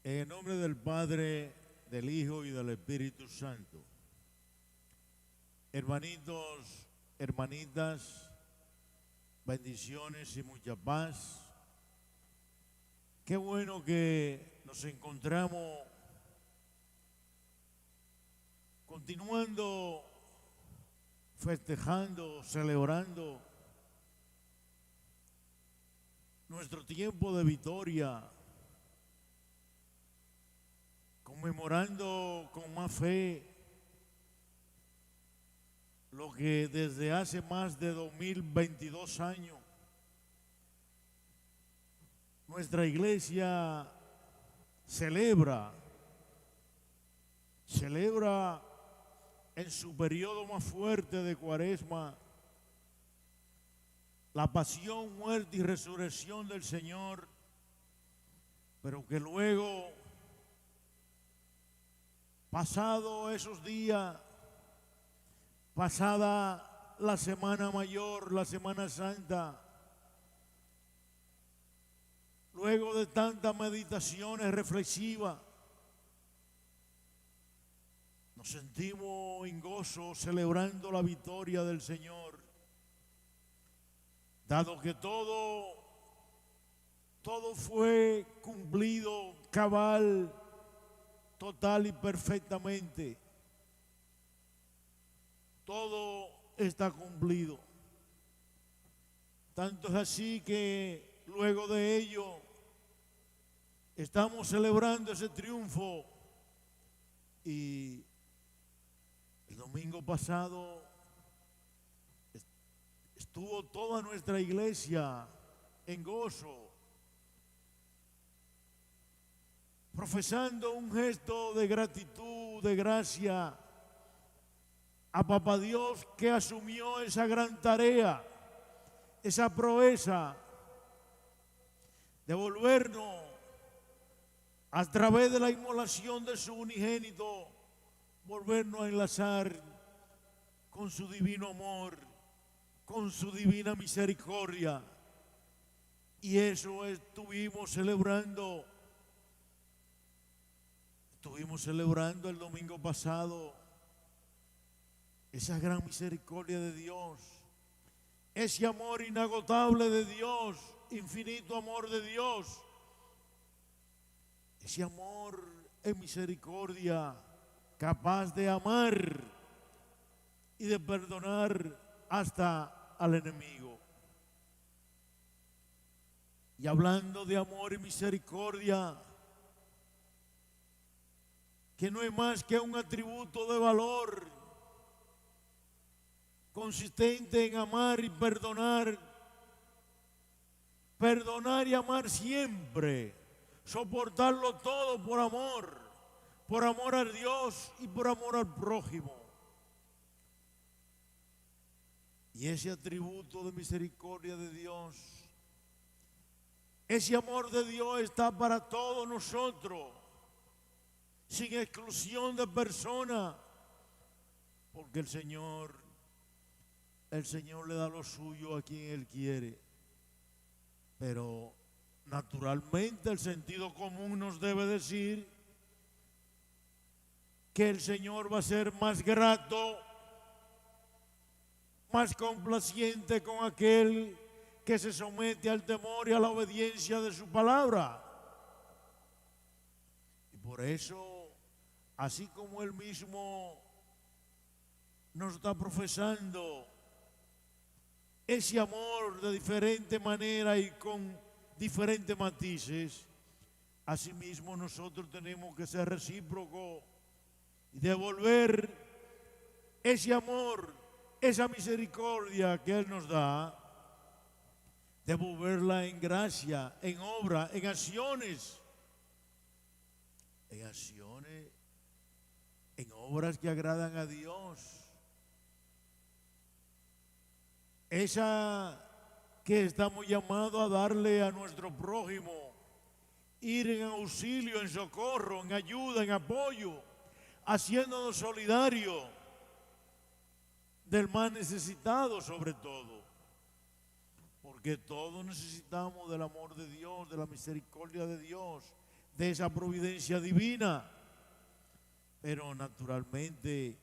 En el nombre del Padre, del Hijo y del Espíritu Santo. Hermanitos, hermanitas, bendiciones y mucha paz. Qué bueno que nos encontramos continuando, festejando, celebrando nuestro tiempo de victoria, conmemorando con más fe lo que desde hace más de 2022 años nuestra iglesia celebra en su periodo más fuerte de Cuaresma la pasión, muerte y resurrección del Señor, pero que luego, pasado esos días, pasada la Semana Mayor, la Semana Santa, luego de tantas meditaciones reflexivas, nos sentimos en gozo celebrando la victoria del Señor, dado que todo fue cumplido cabal, total y perfectamente. Todo está cumplido. Tanto es así que luego de ello estamos celebrando ese triunfo, y el domingo pasado estuvo toda nuestra iglesia en gozo, profesando un gesto de gratitud, de gracia a Papá Dios, que asumió esa gran tarea, esa proeza de volvernos a través de la inmolación de su unigénito, volvernos a enlazar con su divino amor, con su divina misericordia. Y eso estuvimos celebrando el domingo pasado, esa gran misericordia de Dios, ese amor inagotable de Dios, infinito amor de Dios, ese amor en misericordia, capaz de amar y de perdonar hasta al enemigo. Y hablando de amor y misericordia, que no es más que un atributo de valor consistente en amar y perdonar y amar siempre, soportarlo todo por amor a Dios y por amor al prójimo. Y ese atributo de misericordia de Dios, ese amor de Dios está para todos nosotros, sin exclusión de persona, porque el Señor le da lo suyo a quien Él quiere. Pero naturalmente el sentido común nos debe decir que el Señor va a ser más grato, más complaciente con aquel que se somete al temor y a la obediencia de su palabra. Y por eso, así como Él mismo nos está profesando ese amor de diferente manera y con diferentes matices, asimismo nosotros tenemos que ser recíprocos y devolver ese amor, esa misericordia que Él nos da, devolverla en gracia, en obra, en acciones, en obras que agradan a Dios. Esa que estamos llamados a darle a nuestro prójimo, ir en auxilio, en socorro, en ayuda, en apoyo, haciéndonos solidarios del más necesitado sobre todo. Porque todos necesitamos del amor de Dios, de la misericordia de Dios, de esa providencia divina. Pero naturalmente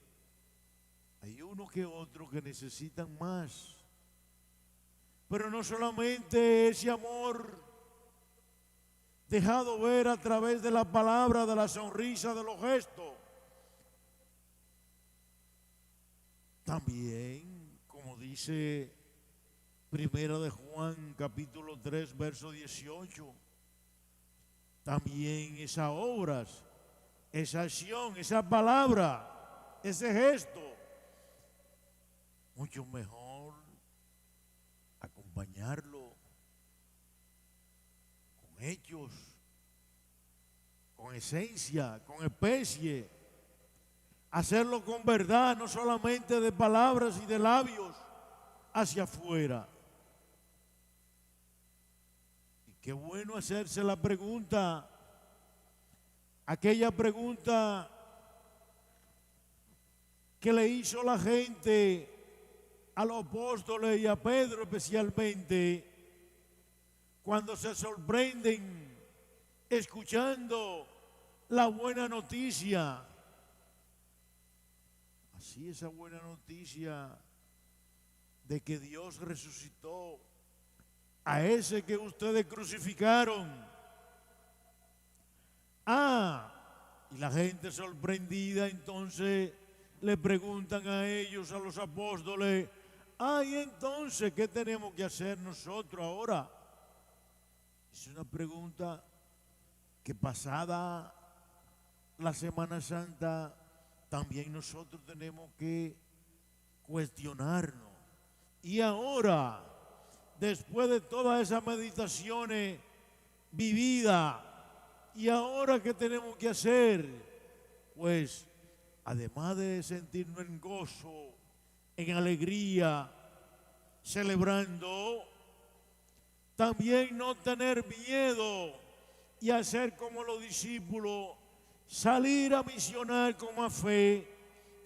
hay uno que otro que necesitan más. Pero no solamente ese amor dejado ver a través de la palabra, de la sonrisa, de los gestos. También, como dice Primera de Juan, capítulo 3, verso 18, también esas obras, esa acción, esa palabra, ese gesto, mucho mejor acompañarlo con hechos, con esencia, con especie, hacerlo con verdad, no solamente de palabras y de labios hacia afuera. Y qué bueno hacerse la pregunta, aquella pregunta que le hizo la gente a los apóstoles y a Pedro especialmente, cuando se sorprenden escuchando la buena noticia. Así, esa buena noticia de que Dios resucitó a ese que ustedes crucificaron. Y la gente sorprendida entonces le preguntan a ellos, a los apóstoles, y entonces, ¿qué tenemos que hacer nosotros ahora? Es una pregunta que pasada la Semana Santa también nosotros tenemos que cuestionarnos. Y ahora, después de todas esas meditaciones vividas, ¿y ahora qué tenemos que hacer? Pues, además de sentirnos en gozo, en alegría, celebrando, también no tener miedo y hacer como los discípulos, salir a misionar con más fe,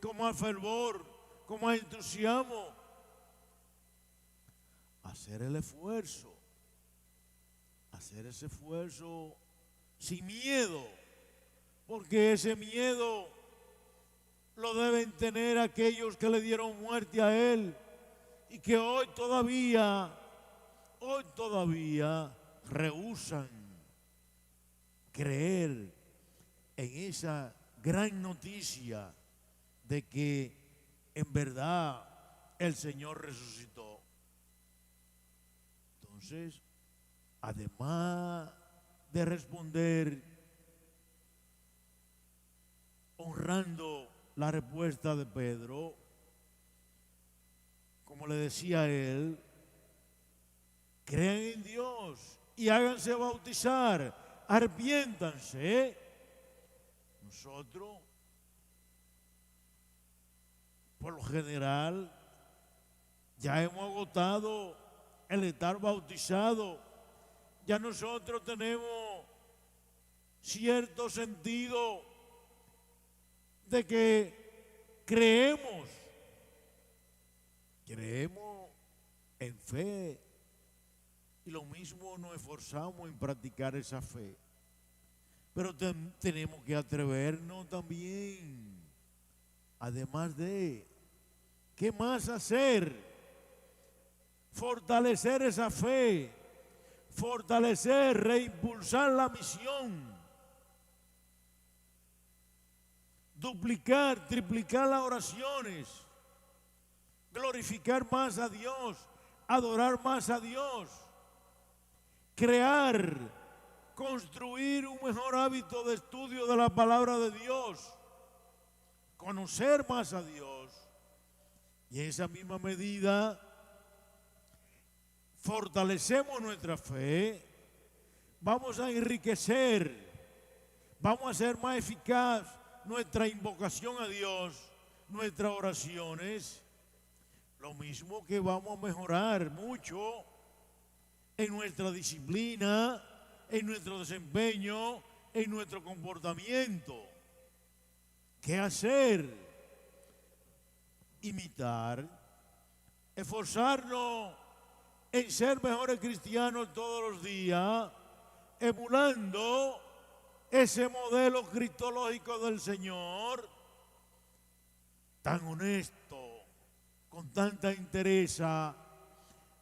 con más fervor, con más entusiasmo. Hacer el esfuerzo, hacer ese esfuerzo sin miedo, porque ese miedo lo deben tener aquellos que le dieron muerte a Él y que hoy todavía rehúsan creer en esa gran noticia de que en verdad el Señor resucitó. Entonces, además de responder honrando la respuesta de Pedro, como le decía él, crean en Dios y háganse bautizar, arrepiéntanse. Nosotros, por lo general, ya hemos agotado el estar bautizado. Ya nosotros tenemos cierto sentido de que creemos en fe, y lo mismo nos esforzamos en practicar esa fe. Pero tenemos que atrevernos también, además de, ¿qué más hacer? Fortalecer esa fe, fortalecer, reimpulsar la misión, duplicar, triplicar las oraciones, glorificar más a Dios, adorar más a Dios, crear, construir un mejor hábito de estudio de la palabra de Dios, conocer más a Dios. Y en esa misma medida fortalecemos nuestra fe, vamos a enriquecer, vamos a hacer más eficaz nuestra invocación a Dios, nuestras oraciones, lo mismo que vamos a mejorar mucho en nuestra disciplina, en nuestro desempeño, en nuestro comportamiento. ¿Qué hacer? Imitar, esforzarnos en ser mejores cristianos todos los días, emulando ese modelo cristológico del Señor, tan honesto, con tanta entereza,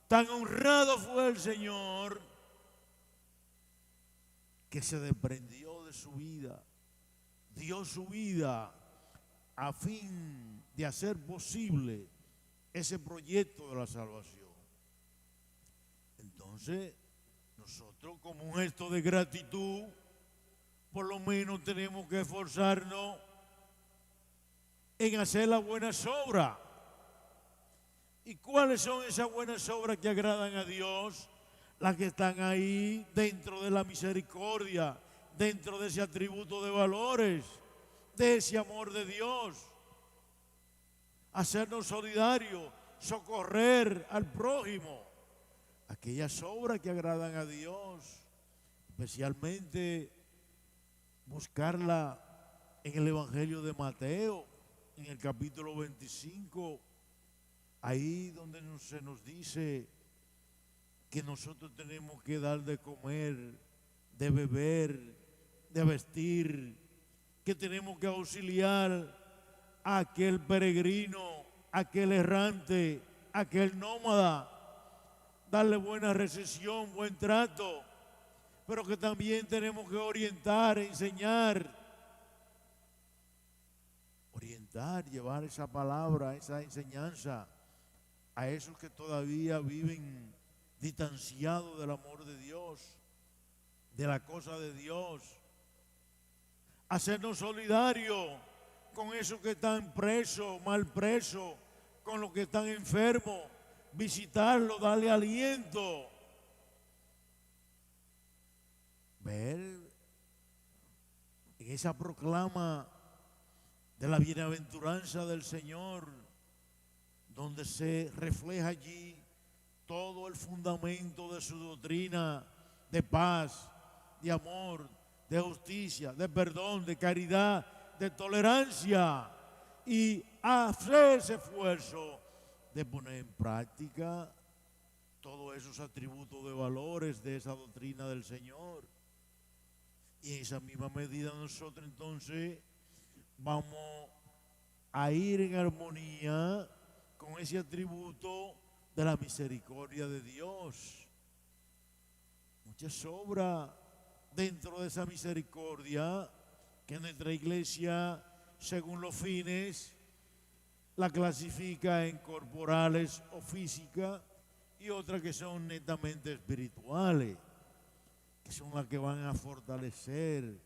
tan honrado fue el Señor, que se desprendió de su vida, dio su vida a fin de hacer posible ese proyecto de la salvación. Entonces, nosotros como un gesto de gratitud, por lo menos tenemos que esforzarnos en hacer las buenas obras. ¿Y cuáles son esas buenas obras que agradan a Dios? Las que están ahí dentro de la misericordia, dentro de ese atributo de valores, de ese amor de Dios. Hacernos solidarios, socorrer al prójimo. Aquellas obras que agradan a Dios, especialmente buscarla en el Evangelio de Mateo, en el capítulo 25, ahí donde se nos dice que nosotros tenemos que dar de comer, de beber, de vestir, que tenemos que auxiliar a aquel peregrino, aquel errante, aquel nómada, darle buena recepción, buen trato, pero que también tenemos que orientar, enseñar, llevar esa palabra, esa enseñanza a esos que todavía viven distanciados del amor de Dios, de la cosa de Dios. Hacernos solidarios con esos que están presos, mal presos, con los que están enfermos, visitarlos, darle aliento. Ver en esa proclama de la bienaventuranza del Señor, donde se refleja allí todo el fundamento de su doctrina de paz, de amor, de justicia, de perdón, de caridad, de tolerancia, y hacer ese esfuerzo de poner en práctica todos esos atributos de valores de esa doctrina del Señor. Y en esa misma medida nosotros entonces vamos a ir en armonía con ese atributo de la misericordia de Dios. Muchas obras dentro de esa misericordia que nuestra iglesia, según los fines, la clasifica en corporales o físicas, y otras que son netamente espirituales, que son las que van a fortalecer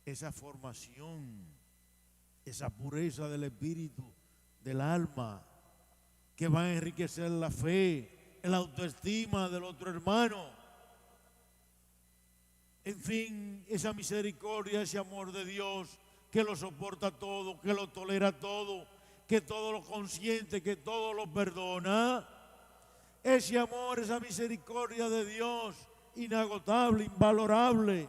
esa formación, esa pureza del espíritu, del alma, que van a enriquecer la fe, la autoestima del otro hermano. En fin, esa misericordia, ese amor de Dios que lo soporta todo, que lo tolera todo, que todo lo consiente, que todo lo perdona. Ese amor, esa misericordia de Dios, inagotable, invalorable,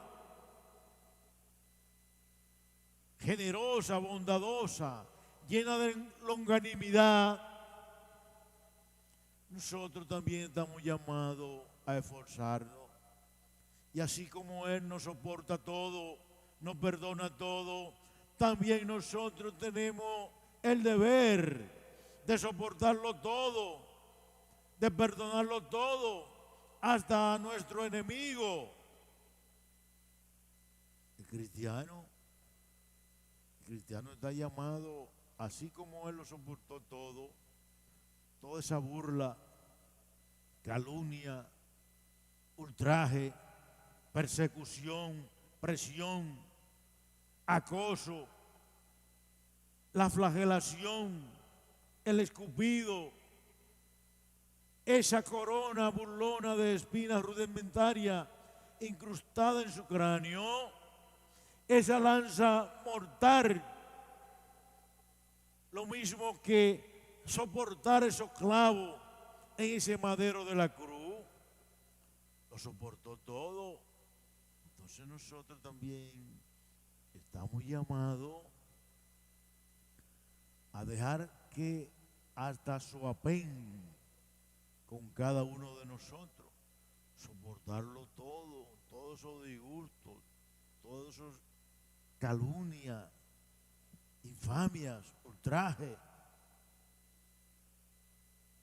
generosa, bondadosa, llena de longanimidad. Nosotros también estamos llamados a esforzarnos. Y así como Él nos soporta todo, nos perdona todo, también nosotros tenemos el deber de soportarlo todo, de perdonarlo todo, hasta a nuestro enemigo. El cristiano está llamado, así como Él lo soportó todo, toda esa burla, calumnia, ultraje, persecución, presión, acoso, la flagelación, el escupido, esa corona burlona de espinas rudimentaria incrustada en su cráneo, esa lanza mortal, lo mismo que soportar esos clavos en ese madero de la cruz, lo soportó todo. Entonces nosotros también estamos llamados a dejar que hasta suapen con cada uno de nosotros, soportarlo todo, todos esos disgustos, todos esos calumnias, infamias, ultrajes.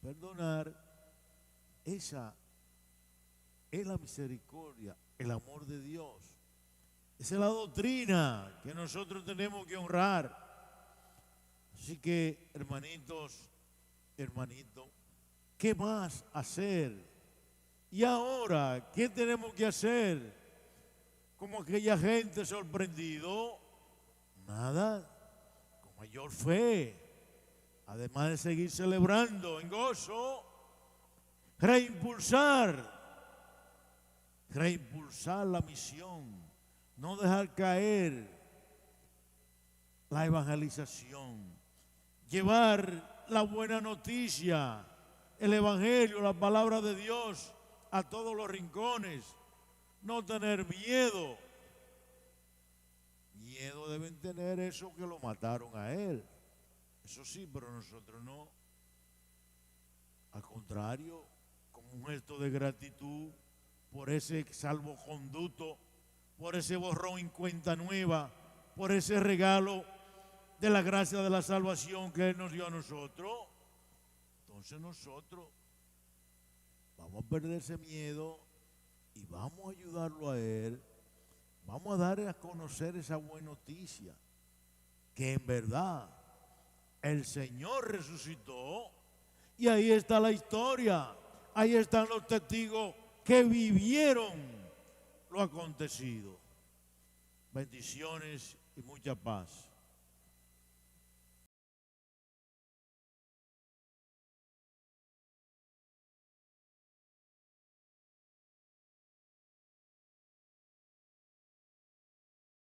Perdonar, esa es la misericordia, el amor de Dios. Esa es la doctrina que nosotros tenemos que honrar. Así que, hermanitos, ¿qué más hacer? Y ahora, ¿qué tenemos que hacer? Como aquella gente sorprendido, nada, con mayor fe, además de seguir celebrando en gozo, reimpulsar la misión, no dejar caer la evangelización, llevar la buena noticia, el evangelio, la palabra de Dios a todos los rincones, no tener miedo. Miedo deben tener eso que lo mataron a él. Eso sí, pero nosotros no. Al contrario, como un gesto de gratitud por ese salvoconducto, por ese borrón en cuenta nueva, por ese regalo de la gracia de la salvación que Él nos dio a nosotros. Entonces nosotros vamos a perder ese miedo y vamos a ayudarlo a Él. Vamos a darle a conocer esa buena noticia, que en verdad el Señor resucitó, y ahí está la historia, ahí están los testigos que vivieron lo acontecido. Bendiciones y mucha paz.